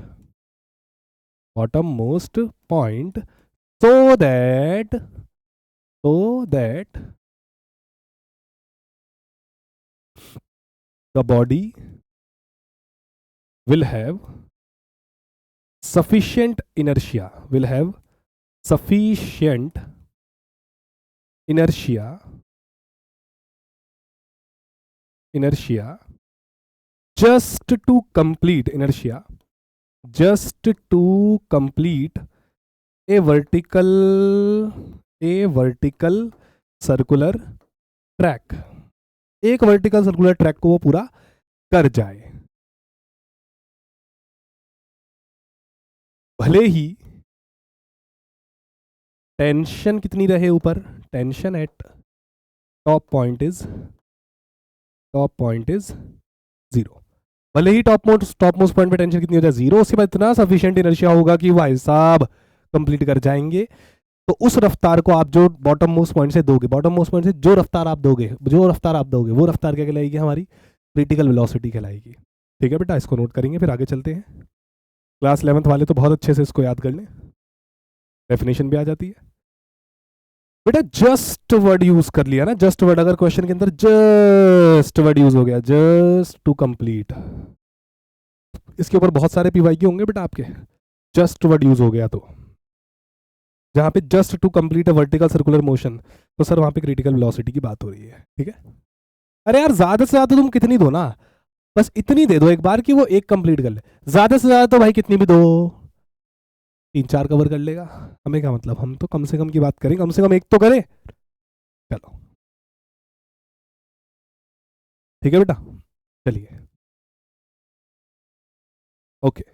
bottommost point, so that the body will have sufficient inertia, will have sufficient inertia, inertia just to complete, inertia just to complete a vertical circular track, एक vertical circular track को वो पूरा कर जाए। भले ही tension कितनी रहे ऊपर, tension eight top point is zero. भले ही टॉप मोस्ट पॉइंट पे टेंशन कितनी हो जाए, जीरो। उसके बाद इतना सफिशिएंट इनर्शिया होगा कि भाई साहब कंप्लीट कर जाएंगे। तो उस रफ्तार को आप जो बॉटम मोस्ट पॉइंट से दोगे, बॉटम मोस्ट पॉइंट से जो रफ्तार आप दोगे, वो रफ्तार क्या कहलाएगी? हमारी क्रिटिकल वेलोसिटी कहलाएगी। ठीक है बेटा, इसको नोट करेंगे फिर आगे चलते हैं। क्लास 11th वाले तो बहुत अच्छे से इसको याद कर लें, डेफिनेशन भी आ जाती है बेटा। जस्ट वर्ड यूज कर लिया ना, जस्ट वर्ड, अगर क्वेश्चन के अंदर जस्ट वर्ड यूज हो गया, जस्ट टू कंप्लीट, इसके ऊपर बहुत सारे पीवाईक्यू होंगे बेटा आपके। जस्ट वर्ड यूज हो गया तो जहां पे just to complete a vertical circular motion, तो सर वहां पे क्रिटिकल वेलोसिटी की बात हो रही है। ठीक है? अरे यार ज्यादा से ज्यादा तुम कितनी दो ना, बस इतनी दे दो एक बार कि वो एक कंप्लीट कर ले। ज्यादा से ज्यादा तो भाई कितनी भी दो, 3-4 कवर कर लेगा, हमें क्या मतलब, हम तो कम से कम की बात करें, कम से कम एक तो करे। चलो ठीक है बेटा, चलिए ओके।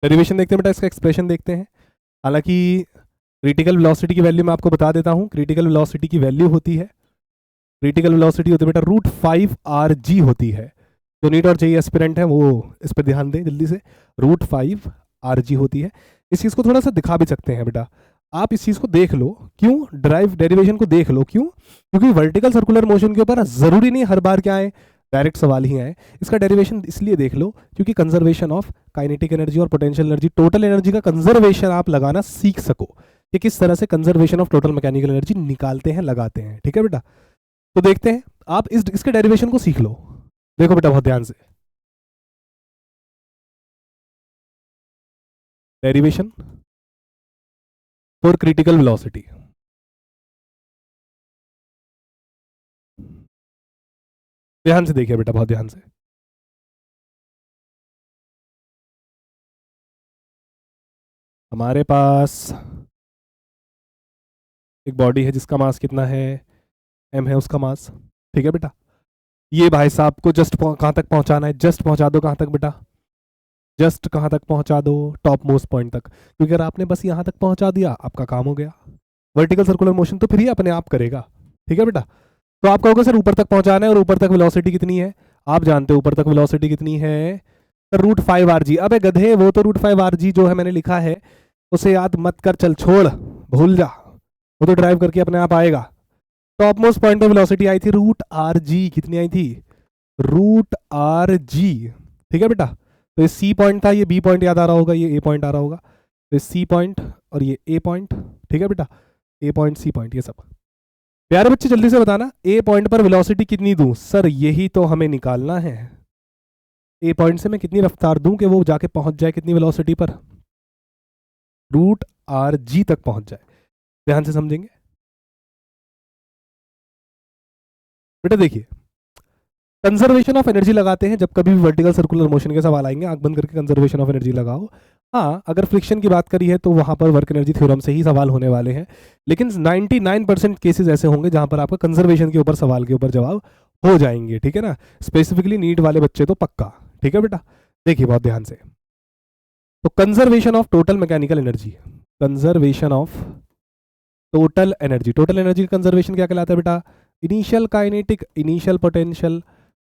डेरिवेशन देखते हैं बेटा, इसका एक्सप्रेशन देखते हैं। हालांकि क्रिटिकल वेलोसिटी की वैल्यू मैं आपको बता देता हूं। क्रिटिकल वेलोसिटी की वैल्यू होती है, क्रिटिकल वेलोसिटी होती है बेटा √5 होती है। जो नीट और जेई एस्पिरेंट है वो इस पर ध्यान दें जल्दी से। √5 होती है। इस चीज़ को थोड़ा सा दिखा भी सकते हैं बेटा, आप इस चीज़ को देख लो। क्यों? ड्राइव डेरिवेशन को देख लो। क्यों? क्योंकि वर्टिकल सर्कुलर मोशन के ऊपर ज़रूरी नहीं हर बार क्या आए, डायरेक्ट सवाल ही आए। इसका डेरिवेशन इसलिए देख लो क्योंकि कंजर्वेशन ऑफ काइनेटिक एनर्जी और पोटेंशियल एनर्जी, टोटल एनर्जी का कंजर्वेशन आप लगाना सीख सको कि किस तरह से conservation of total mechanical energy निकालते हैं, लगाते हैं। ठीक है बेटा? तो देखते हैं, आप इसके डेरिवेशन को सीख लो। देखो बेटा बहुत ध्यान से, डेरिवेशन फॉर क्रिटिकल वेलोसिटी। ध्यान से देखिए बेटा, बहुत ध्यान से। हमारे पास एक बॉडी है जिसका मास कितना है, m है उसका मास। ठीक है बेटा? ये भाई साहब को जस्ट कहां तक पहुंचाना है, जस्ट पहुंचा दो कहां तक बेटा, जस्ट कहां तक पहुंचा दो, टॉप मोस्ट पॉइंट तक। क्योंकि अगर आपने बस यहां तक पहुंचा दिया आपका काम हो गया। वर्टिकल सर्कुलर मोशन तो फिर ही अपने आप करेगा। ठीक है बेटा? तो आप कहोगे सर ऊपर तक पहुंचाना है, और ऊपर तक वेलोसिटी कितनी है? आप जानते हो ऊपर तक वेलोसिटी कितनी है, √5 rg। अबे गधे, वो तो √5 rg जो है मैंने लिखा है उसे याद मत कर, चल छोड़, भूल जा, वो तो ड्राइव करके अपने आप आएगा। टॉप मोस्ट पॉइंट पे वेलोसिटी आई थी √rg, कितनी आई थी? √rg। ठीक है बेटा, तो ये सी पॉइंट था, ये बी पॉइंट याद आ रहा होगा, ये ए पॉइंट आ रहा होगा, तो सी पॉइंट और ये ए पॉइंट। ठीक है बेटा, ए पॉइंट सी पॉइंट ये सब। प्यारे बच्चे जल्दी से बताना, ए पॉइंट पर वेलोसिटी कितनी दूं? सर यही तो हमें निकालना है, ए पॉइंट से मैं कितनी रफ्तार दूं कि वो जाके पहुंच जाए कितनी वेलोसिटी पर? √rg तक पहुंच जाए। ध्यान से समझेंगे बेटा। देखिए, कंजर्वेशन ऑफ एनर्जी लगाते हैं जब कभी भी वर्टिकल सर्कुलर मोशन के सवाल आएंगे, आंख बंद करके कंजर्वेशन ऑफ एनर्जी लगाओ। हाँ, अगर फ्रिक्शन की बात करी है तो वहां पर वर्क एनर्जी थ्योरम से ही सवाल होने वाले हैं, लेकिन 99% केसेस ऐसे होंगे जहां पर आपका कंजर्वेशन के ऊपर सवाल के ऊपर जवाब हो जाएंगे। ठीक है ना, स्पेसिफिकली नीट वाले बच्चे तो पक्का। ठीक है बेटा, देखिए बहुत ध्यान से। तो conservation of total mechanical energy, conservation of total energy, total energy का कंजर्वेशन क्या कहलाता है बेटा? Initial kinetic, initial potential,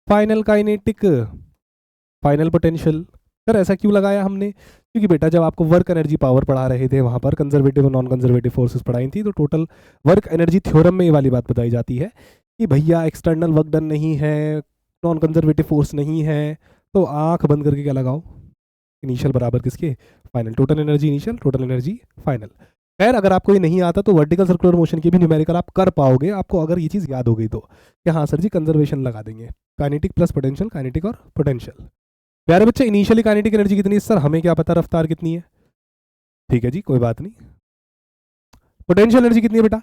final kinetic, final potential. Sir ऐसा क्यों लगाया हमने? क्योंकि बेटा जब आपको वर्क एनर्जी पावर पढ़ा रहे थे वहां पर कंजर्वेटिव और नॉन कंजर्वेटिव फोर्सेस पढ़ाई थी, तो टोटल वर्क एनर्जी थ्योरम में ये वाली बात बताई जाती है कि भैया एक्सटर्नल वर्क डन नहीं है, नॉन कंजर्वेटिव फोर्स नहीं है, तो आंख बंद करके क्या लगाओ? इनिशियल बराबर किसके? Final. Total energy initial, total energy final. खैर अगर आपको ये नहीं आता तो वर्टिकल सर्कुलर मोशन की भी न्यूमेरिकल आप कर पाओगे, आपको अगर ये चीज़ याद हो गई तो, कि हाँ सर जी कंजर्वेशन लगा देंगे, काइनेटिक प्लस पोटेंशियल, काइनेटिक और पोटेंशियल। प्यारे बच्चे, इनिशियली काइनेटिक एनर्जी कितनी है? सर हमें क्या पता रफ्तार कितनी है। ठीक है जी, कोई बात नहीं। पोटेंशियल एनर्जी कितनी है बेटा?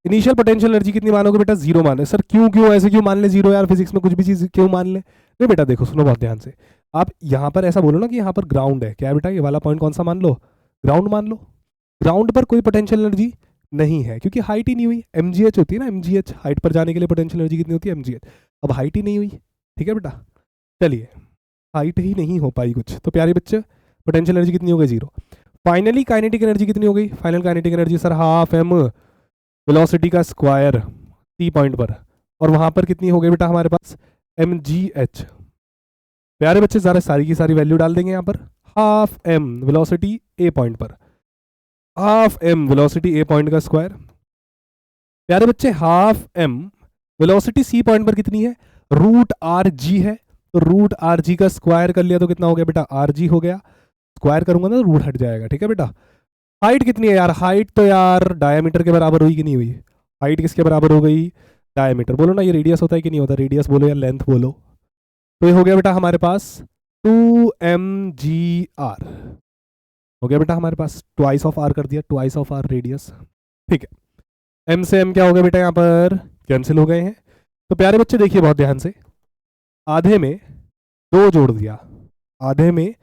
इनिशियल पोटेंशियल एनर्जी कितनी मानोगे बेटा? 0 माने। सर क्यों क्यों ऐसे क्यों मान ले 0 यार, फिजिक्स में कुछ भी चीज़ क्यों मान ले? नहीं बेटा देखो, सुनो बहुत ध्यान से। आप यहाँ पर ऐसा बोलो ना कि यहाँ पर ग्राउंड है, क्या है बेटा? ये वाला पॉइंट कौन सा मान लो? ग्राउंड मान लो। ग्राउंड पर कोई पोटेंशियल एनर्जी नहीं है क्योंकि हाइट ही नहीं हुई। mgh होती है ना, mgh, हाइट पर जाने के लिए पोटेंशियल एनर्जी कितनी होती है? mgh। अब हाइट ही नहीं हुई। ठीक है बेटा, चलिए हाइट ही नहीं हो पाई कुछ, तो प्यारे बच्चे पोटेंशियल एनर्जी कितनी हो गई? 0। फाइनली काइनेटिक एनर्जी कितनी हो गई? Final kinetic energy sir half M velocity का स्क्वायर सी पॉइंट पर, और वहां पर कितनी हो गई बेटा हमारे पास? mgh। प्यारे बच्चे सारे सारी की सारी वैल्यू डाल देंगे यहाँ पर। Half M velocity A point पर, half M velocity A point का स्क्वायर। प्यारे बच्चे half M velocity C point पर कितनी है? √rg है, तो √rg का स्क्वायर कर लिया तो कितना हो गया बेटा? rg हो गया। स्क्वायर करूंगा ना तो रूट हट जाएगा। ठीक है बेटा, हाइट कितनी है यार? हाइट तो यार डायमीटर के बराबर हुई कि नहीं हुई? हाइट किसके बराबर हो गई? डायमीटर। बोलो ना, ये रेडियस होता है कि नहीं होता? रेडियस बोलो या लेंथ बोलो। तो ये हो गया बेटा हमारे पास 2mgr हो गया बेटा हमारे पास, ट्वाइस ऑफ आर कर दिया, ट्वाइस ऑफ आर रेडियस। ठीक है, एम से एम क्या हो गया बेटा? यहाँ पर कैंसिल हो गए हैं। तो प्यारे बच्चे देखिए बहुत ध्यान से, आधे में 2 जोड़ दिया, आधे में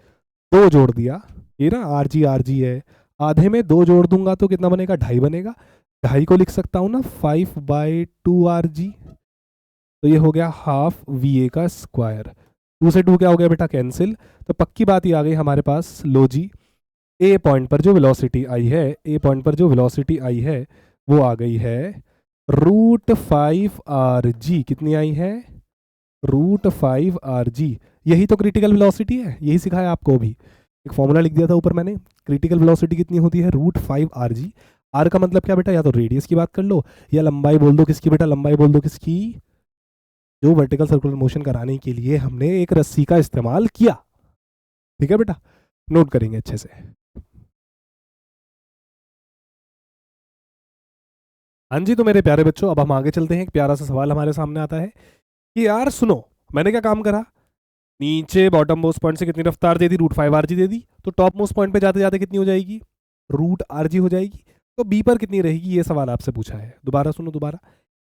2 जोड़ दिया, ये ना आरजी आरजी है, आधे में 2 जोड़ दूंगा तो कितना बनेगा? 2.5 बनेगा। 2.5 को लिख सकता हूँ ना 5/2rg, तो ये हो गया हाफ va का स्क्वायर। 2 से 2 क्या हो गया बेटा? कैंसिल। तो पक्की बात ही आ गई हमारे पास, लो जी ए पॉइंट पर जो वेलोसिटी आई है, ए पॉइंट पर जो वेलोसिटी आई है वो आ गई है √5rg। कितनी आई है? √5rg। यही तो क्रिटिकल वेलोसिटी है, यही सिखाया आपको भी, एक फॉर्मूला लिख दिया था ऊपर मैंने। क्रिटिकल वेलोसिटी कितनी होती है? √5rg। आर का मतलब क्या बेटा? या तो रेडियस की बात कर लो या लंबाई बोल दो। किसकी बेटा? लंबाई बोल दो किसकी? जो वर्टिकल सर्कुलर मोशन कराने के लिए हमने एक रस्सी का इस्तेमाल किया। ठीक है बेटा, नोट करेंगे अच्छे से। हाँ जी, तो मेरे प्यारे बच्चों अब हम आगे चलते हैं। एक प्यारा सा सवाल हमारे सामने आता है कि यार सुनो, मैंने क्या काम करा? नीचे बॉटम मोस्ट पॉइंट से कितनी रफ्तार दे दी? √5rg दे दी, तो टॉप मोस्ट पॉइंट पे जाते जाते कितनी हो जाएगी? √rg हो जाएगी। तो बी पर कितनी रहेगी? ये सवाल आपसे पूछा है। दोबारा सुनो, दोबारा।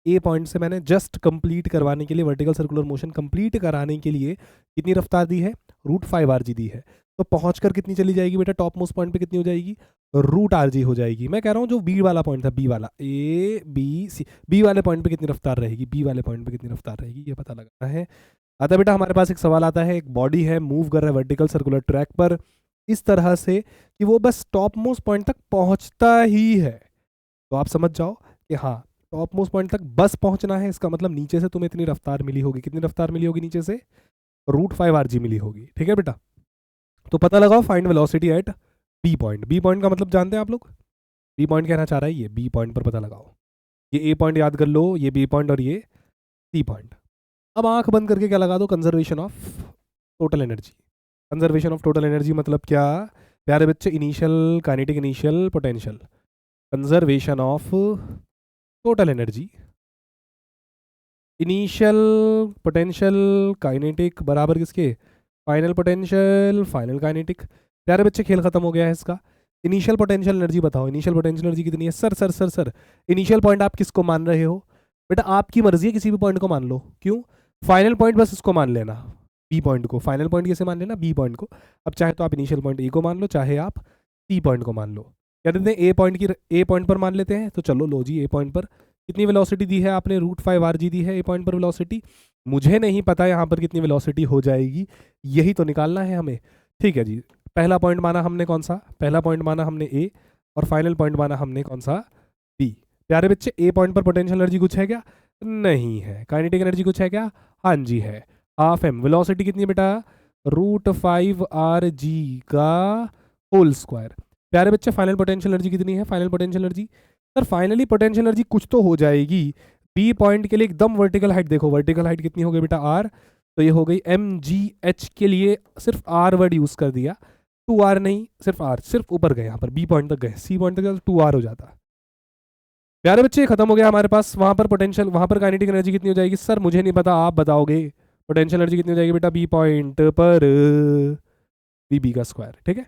ए पॉइंट से मैंने जस्ट कंप्लीट करवाने के लिए, वर्टिकल सर्कुलर मोशन कंप्लीट कराने के लिए कितनी रफ्तार दी है? √5rg दी है। तो पहुंचकर कितनी चली जाएगी बेटा? टॉप मोस्ट पॉइंट पे कितनी हो जाएगी? √rg हो जाएगी। मैं कह रहा हूँ जो बी वाला पॉइंट था, बी वाला, ए बी सी, बी वाले पॉइंट पे कितनी रफ्तार रहेगी? बी वाले पॉइंट पे कितनी रफ्तार रहेगी ये पता लगाना है। आता बेटा हमारे पास एक सवाल आता है, एक बॉडी है, मूव कर रहा है वर्टिकल सर्कुलर ट्रैक पर इस तरह से कि वो बस टॉप मोस्ट पॉइंट तक पहुंचता ही है। तो आप समझ जाओ कि हाँ टॉप मोस्ट पॉइंट तक बस पहुंचना है, इसका मतलब नीचे से तुम्हें इतनी रफ्तार मिली होगी। कितनी रफ्तार मिली होगी नीचे से? √5rg मिली होगी। ठीक है बेटा, तो पता लगाओ find velocity at B point. B point का मतलब जानते हैं आप लोग, बी पॉइंट कहना चाह रहा है ये, बी पॉइंट पर पता लगाओ। ये ए पॉइंट याद कर लो, ये बी पॉइंट और ये सी पॉइंट। अब आंख बंद करके क्या लगा दो, conservation of total energy. Conservation of total energy मतलब क्या प्यारे बच्चे, initial kinetic initial potential, conservation of total energy, initial potential kinetic बराबर किसके, फाइनल पोटेंशियल फाइनल काइनेटिक। प्यारे बच्चे खेल खत्म हो गया है इसका। इनिशियल पोटेंशियल एनर्जी बताओ, इनिशियल पोटेंशियल एनर्जी कितनी है? Sir sir sir sir initial point आप किसको मान रहे हो बेटा? आपकी मर्जी है, किसी भी पॉइंट को मान लो। क्यों? फाइनल पॉइंट बस इसको मान लेना, बी पॉइंट को। फाइनल पॉइंट कैसे मान लेना? बी पॉइंट को। अब चाहे तो आप इनिशियल पॉइंट ए को मान लो, चाहे आप सी पॉइंट को मान लो। क्या देते हैं ए पॉइंट की, ए पॉइंट पर मान लेते हैं। तो चलो लो जी, ए पॉइंट पर कितनी वेलोसिटी दी है आपने? √5 rg दी है ए पॉइंट पर वेलोसिटी। मुझे नहीं पता यहाँ पर कितनी वेलोसिटी हो जाएगी, यही तो निकालना है हमें। ठीक है जी, पहला पॉइंट माना हमने कौन सा? पहला पॉइंट माना हमने ए, और फाइनल पॉइंट माना हमने कौन सा? बी। प्यारे बच्चे ए पॉइंट पर पोटेंशियल एनर्जी कुछ है क्या? नहीं है। काइनेटिक एनर्जी कुछ है क्या? हाँ जी है, हाफ एम। वेलोसिटी कितनी है बेटा? √5 rg का होल स्क्वायर। प्यारे बच्चे फाइनल पोटेंशियल एनर्जी कितनी है? Final potential energy sir, finally potential energy कुछ तो हो जाएगी। बी पॉइंट के लिए एकदम वर्टिकल हाइट देखो, वर्टिकल हाइट कितनी हो गई बेटा? आर। तो ये हो गई mgh के लिए सिर्फ आर वर्ड यूज कर दिया, 2r नहीं, सिर्फ आर। सिर्फ ऊपर गए, यहाँ पर बी पॉइंट तक गए, सी पॉइंट तक गए तो 2r हो जाता। प्यारे बच्चे खत्म हो गया हमारे पास। वहां पर पोटेंशियल, वहां पर काइनेटिक एनर्जी कितनी हो जाएगी? सर मुझे नहीं पता, आप बताओगे। पोटेंशियल एनर्जी कितनी हो जाएगी बेटा? बी पॉइंट पर बी का स्क्वायर। ठीक है,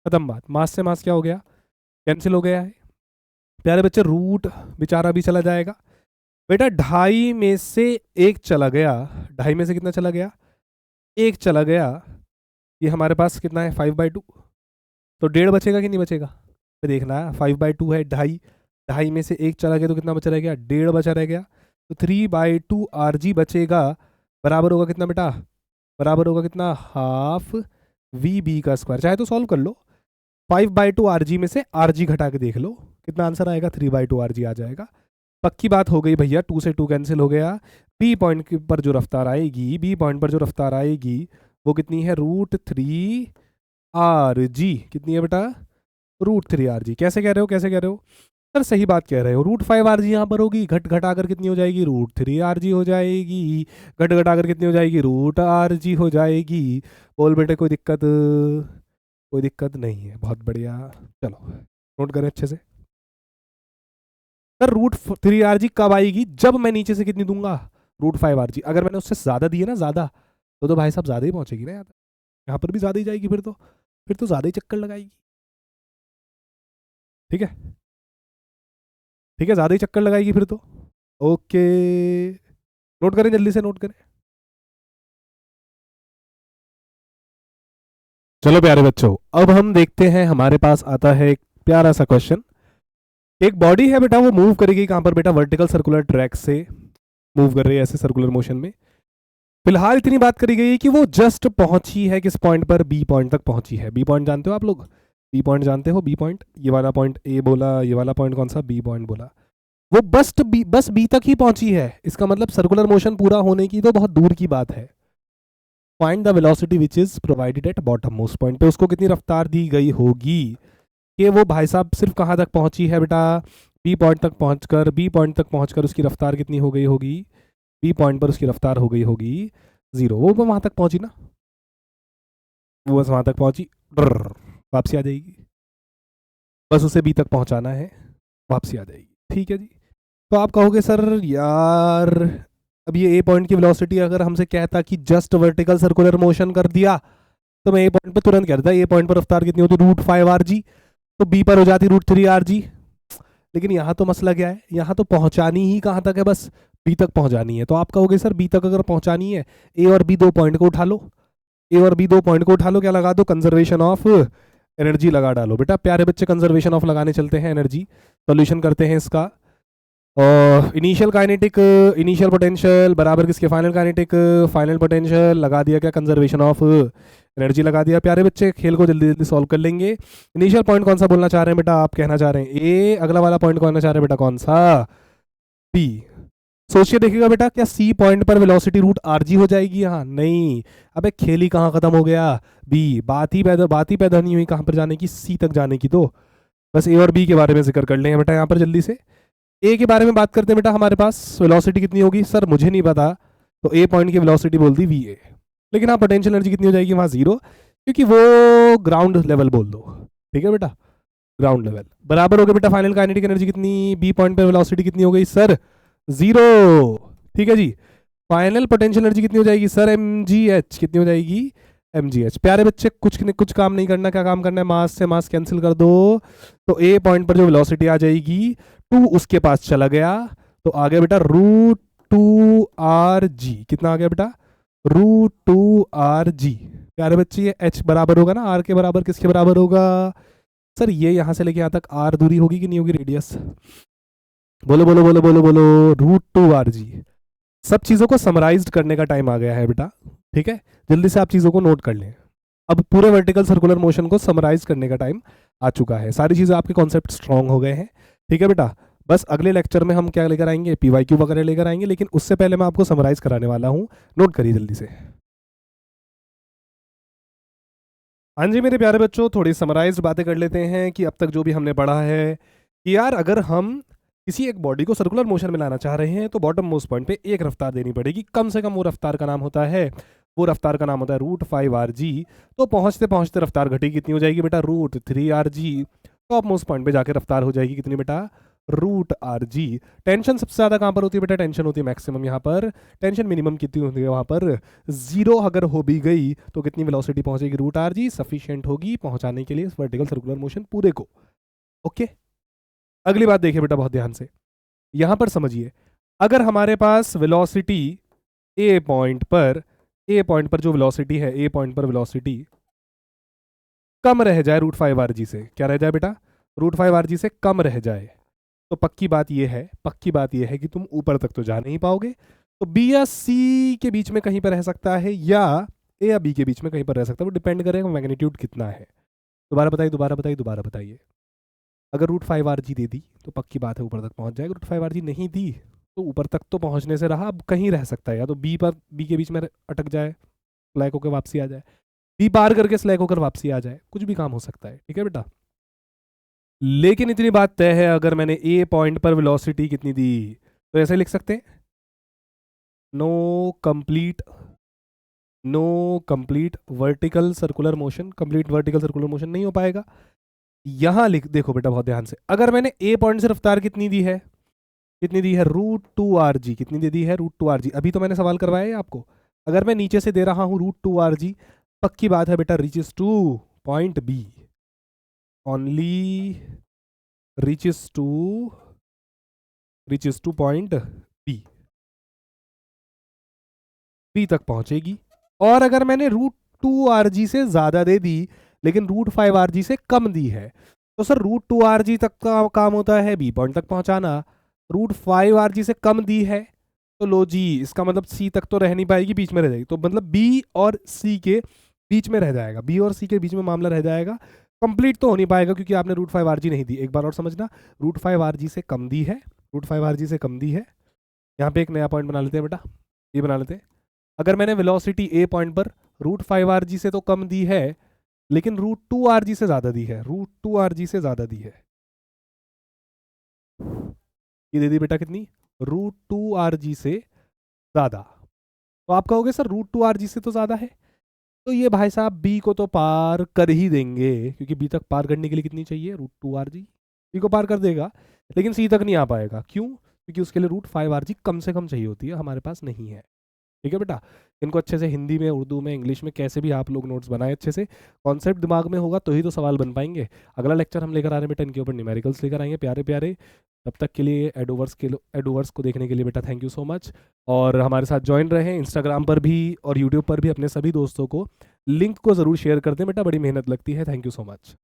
खत्म बात। मास से मास क्या हो गया? कैंसिल हो गया है। प्यारे बच्चे रूट बेचारा भी चला जाएगा बेटा। 2.5 में से 1 चला गया, 2.5 में से कितना चला गया? 1 चला गया। ये हमारे पास कितना है? 5/2। तो 1.5 बचेगा कि नहीं बचेगा? तो देखना है, 5/2 है, 2.5 में से 1 चला गया तो कितना बचा रह गया? 1.5 बचा रह गया। तो 3/2 rg बचेगा, बराबर होगा कितना बेटा? बराबर होगा कितना? हाफ vb का स्क्वायर। चाहे तो सॉल्व कर लो, 5/2 rg में से rg घटा के देख लो कितना आंसर आएगा। 3/2 rg आ जाएगा। पक्की बात हो गई भैया, 2 से 2 कैंसिल हो गया। बी पॉइंट पर जो रफ्तार आएगी, बी पॉइंट पर जो रफ्तार आएगी वो कितनी है? √3 rg। कितनी है बेटा? √3 rg। कैसे कह रहे हो, कैसे कह रहे हो सर? सही बात कह रहे हो। √5 rg यहाँ पर होगी, घट घटाकर कितनी हो जाएगी? √3 rg हो जाएगी। घट घटाकर कितनी हो जाएगी? √rg हो जाएगी। बोल बेटे कोई दिक्कत? कोई दिक्कत नहीं है, बहुत बढ़िया। चलो नोट करें अच्छे से। सर √3 rg कब आएगी? जब मैं नीचे से कितनी दूंगा? √5 rg। अगर मैंने उससे ज्यादा दी है ना, ज्यादा, तो भाई साहब ज्यादा ही पहुंचेगी ना। यहाँ पर भी ज्यादा ही जाएगी, फिर तो ज्यादा ही चक्कर लगाएगी। ठीक है, ठीक है, ज्यादा ही चक्कर लगाएगी फिर तो। ओके, नोट करें, जल्दी से नोट करें। चलो प्यारे बच्चों, अब हम देखते हैं, हमारे पास आता है एक प्यारा सा क्वेश्चन। एक बॉडी है बेटा, वो मूव करेगी कहां पर बेटा? वर्टिकल सर्कुलर ट्रैक से मूव कर रही है, ऐसे सर्कुलर मोशन में। फिलहाल इतनी बात करी गई है कि वो जस्ट पहुंची है किस पॉइंट पर? बी पॉइंट तक पहुंची है। बी पॉइंट जानते हो आप लोग? बी पॉइंट जानते हो? बी पॉइंट, ये वाला पॉइंट ए बोला, ये वाला पॉइंट कौन सा? बी पॉइंट बोला। वो बस बी तक ही पहुंची है। इसका मतलब सर्कुलर मोशन पूरा होने की तो बहुत दूर की बात है। Find the velocity which is provided at bottom most point पे। उसको कितनी रफ्तार दी गई होगी कि वो भाई साहब सिर्फ कहाँ तक पहुंची है बेटा? बी पॉइंट तक पहुंचकर उसकी रफ्तार कितनी हो गई होगी? बी पॉइंट पर उसकी रफ्तार हो गई होगी 0। वो वहां तक पहुंची ना, वो बस वहां तक पहुंची, वापसी आ जाएगी। बस उसे बी तक पहुंचाना है, वापसी आ जाएगी। ठीक है जी। तो आप कहोगे सर यार, अब ये ए पॉइंट की वेलोसिटी अगर हमसे कहता कि जस्ट वर्टिकल सर्कुलर मोशन कर दिया, तो मैं ए पॉइंट पे तुरंत कहता ए पॉइंट पर रफ्तार कितनी होती? √5 rg। तो बी पर हो जाती √3 rg। लेकिन यहाँ तो मसला क्या है? यहाँ तो पहुंचानी ही कहाँ तक है? बस बी तक पहुंचानी है। तो आप कहोगे सर बी तक अगर पहुंचानी है, ए और बी 2 पॉइंट को उठा लो। ए और बी 2 पॉइंट को उठा लो, क्या लगा दो? कंजर्वेशन ऑफ एनर्जी लगा डालो। बेटा प्यारे बच्चे, कंजर्वेशन ऑफ लगाने चलते हैं एनर्जी। सॉल्यूशन करते हैं इसका। और इनिशियल काइनेटिक, इनिशियल पोटेंशियल बराबर किसके? फाइनल काइनेटिक, फाइनल पोटेंशियल लगा दिया क्या? कंजर्वेशन ऑफ एनर्जी लगा दिया। प्यारे बच्चे खेल को जल्दी जल्दी सॉल्व कर लेंगे। इनिशियल पॉइंट कौन सा बोलना चाह रहे हैं बेटा? आप कहना चाह रहे हैं ए। अगला वाला पॉइंट कहना चाह रहे हैं बेटा कौन सा? बी। सोचिए देखिएगा बेटा, क्या सी पॉइंट पर वेलोसिटी रूट आर जी हो जाएगी? यहाँ नहीं। अबे खेल ही कहाँ खत्म हो गया? बी, बात ही पैदा नहीं हुई कहाँ पर जाने की, सी तक जाने की। तो बस ए और बी के बारे में जिक्र कर लेंगे बेटा यहाँ पर जल्दी से। ए के बारे में बात करते हैं बेटा। हमारे पास वेलोसिटी कितनी होगी? सर मुझे नहीं पता, तो ए पॉइंट की वेलोसिटी बोल दी वी ए। लेकिन हाँ, पोटेंशियल एनर्जी कितनी हो जाएगी वहाँ? जीरो, क्योंकि वो ग्राउंड लेवल बोल दो। ठीक है बेटा, ग्राउंड लेवल बराबर हो गया बेटा। फाइनल काइनेटिक एनर्जी कितनी? बी पॉइंट पर वेलोसिटी कितनी हो गई सर? जीरो। ठीक है जी। फाइनल पोटेंशियल एनर्जी कितनी हो जाएगी सर? M G H. कितनी हो जाएगी? M G H. प्यारे बच्चे, कुछ काम नहीं करना। क्या काम करना है? मास से मास कैंसिल कर दो। तो ए पॉइंट पर जो वेलोसिटी आ जाएगी, टू उसके पास चला गया, तो आ गया बेटा रूट टू आर जी। कितना आ गया बेटा? Root two R G. प्यारे बच्चे, ये एच बराबर होगा ना आर के बराबर? किसके बराबर होगा सर? ये यहां से लेके यहां तक आर दूरी होगी कि नहीं होगी? रेडियस। बोलो बोलो बोलो बोलो बोलो। Root two R G. सब चीज़ों को समराइज करने का टाइम आ गया है बेटा। ठीक है, जल्दी से आप चीज़ों को नोट कर लें। अब पूरे वर्टिकल सर्कुलर मोशन को समराइज करने का टाइम आ चुका है। सारी चीज़ें आपके कॉन्सेप्ट स्ट्रांग हो गए हैं। ठीक है बेटा, बस अगले लेक्चर में हम क्या लेकर आएंगे? पीवाईक्यू वगैरह लेकर आएंगे, लेकिन उससे पहले मैं आपको समराइज कराने वाला हूँ। नोट करिए जल्दी से। हाँ जी मेरे प्यारे बच्चों, थोड़ी समराइज्ड बातें कर लेते हैं कि अब तक जो भी हमने पढ़ा है कि यार अगर हम किसी एक बॉडी को सर्कुलर मोशन में लाना चाह रहे हैं तो बॉटम मोस्ट पॉइंट पे एक रफ्तार देनी पड़ेगी कम से कम। वो रफ्तार का नाम होता है रूट 5 आर जी। तो पहुंचते पहुंचते रफ्तार घटी कितनी हो जाएगी बेटा? Root 3 R G. Top most point पे जाके रफ्तार हो जाएगी कितनी बेटा? Root R G. टेंशन सबसे ज्यादा कहाँ पर होती है बेटा? टेंशन होती है मैक्सिमम यहाँ पर। टेंशन मिनिमम कितनी होती है वहाँ पर? जीरो अगर हो भी गई तो कितनी वेलोसिटी पहुंचेगी? रूट आर जी सफिशियंट होगी पहुंचाने के लिए वर्टिकल सर्कुलर मोशन पूरे को। ओके, अगली बात देखिए बेटा बहुत ध्यान से, यहां पर समझिए। अगर हमारे पास वेलोसिटी ए पॉइंट पर जो वेलोसिटी है, ए पॉइंट पर वेलोसिटी कम रह जाए रूट 5 आर जी से, क्या रह जाए बेटा? रूट 5 आर जी से कम रह जाए, तो पक्की बात यह है कि तुम ऊपर तक तो जा नहीं पाओगे। तो बी या सी के बीच में कहीं पर रह सकता है, या ए या बी के बीच में कहीं पर रह सकता है। वो डिपेंड करेगा मैग्नीट्यूड कितना है। दोबारा बताइए। अगर रूट 5 आर जी दे दी तो पक्की बात है ऊपर तक पहुंच जाएगा। रूट 5 आर जी नहीं दी तो ऊपर तक तो पहुंचने से रहा, अब कहीं रह सकता है। या तो बी के बीच में अटक जाए, स्लैक होकर वापसी आ जाए, बी पार करके स्लैक होकर वापसी आ जाए, कुछ भी काम हो सकता है। ठीक है बेटा, लेकिन इतनी बात तय है, अगर मैंने ए पॉइंट पर वेलोसिटी कितनी दी तो ऐसे लिख सकते हैं, no complete vertical circular motion. Complete vertical circular motion नहीं हो पाएगा। यहां लिख देखो बेटा बहुत ध्यान से, अगर मैंने ए पॉइंट से रफ्तार कितनी दी है? Root two R G. कितनी दे दी है? Root two R G. अभी तो मैंने सवाल करवाया है आपको। अगर मैं नीचे से दे रहा हूं रूट टू आर जी, पक्की बात है बेटा reaches to point B, only reaches to point B, B तक पहुंचेगी। और अगर मैंने रूट टू आर जी से ज्यादा दे दी लेकिन रूट 5 आर जी से कम दी है, तो sir root two R G तक का काम होता है बी पॉइंट तक पहुंचाना। रूट 5 आर जी से कम दी है तो लो जी, इसका मतलब सी तक तो रह नहीं पाएगी, बीच में रह जाएगी। तो मतलब बी और सी के बीच में रह जाएगा, बी और सी के बीच में मामला रह जाएगा। कंप्लीट तो हो नहीं पाएगा क्योंकि आपने रूट 5 आर जी नहीं दी। एक बार और समझना, रूट 5 आर जी से कम दी है, रूट 5 आर जी से कम दी है। यहाँ पे एक नया पॉइंट बना लेते हैं बेटा, ये बना लेते हैं। अगर मैंने वेलोसिटी ए पॉइंट पर रूट 5 आर जी से तो कम दी है, लेकिन रूट 2 आर जी से ज्यादा दी है, रूट 2 आर जी से ज्यादा दी है। ये दे दी बेटा कितनी? रूट 2 आर जी से ज्यादा। तो आप कहोगे सर रूट 2 आर जी से तो ज्यादा है, तो ये भाई साहब बी को तो पार कर ही देंगे, क्योंकि बी तक पार करने के लिए कितनी चाहिए? Root 2 R G. बी को पार कर देगा, लेकिन सी तक नहीं आ पाएगा। क्यों? क्योंकि उसके लिए रूट 5 आर जी कम से कम चाहिए होती है, हमारे पास नहीं है। ठीक है बेटा, इनको अच्छे से हिंदी में, उर्दू में, इंग्लिश में कैसे भी आप लोग नोट्स बनाए अच्छे से, कॉन्सेप्ट दिमाग में होगा तो ही तो सवाल बन पाएंगे। अगला लेक्चर हम लेकर आ रहे हैं बेटा, इनके ऊपर न्यूमेरिकल्स लेकर आएंगे प्यारे प्यारे। तब तक के लिए एडोवर्स को देखने के लिए बेटा थैंक यू सो मच। और हमारे साथ ज्वाइन रहें इंस्टाग्राम पर भी और यूट्यूब पर भी। अपने सभी दोस्तों को लिंक को ज़रूर शेयर कर दें बेटा, बड़ी मेहनत लगती है। Thank you so much.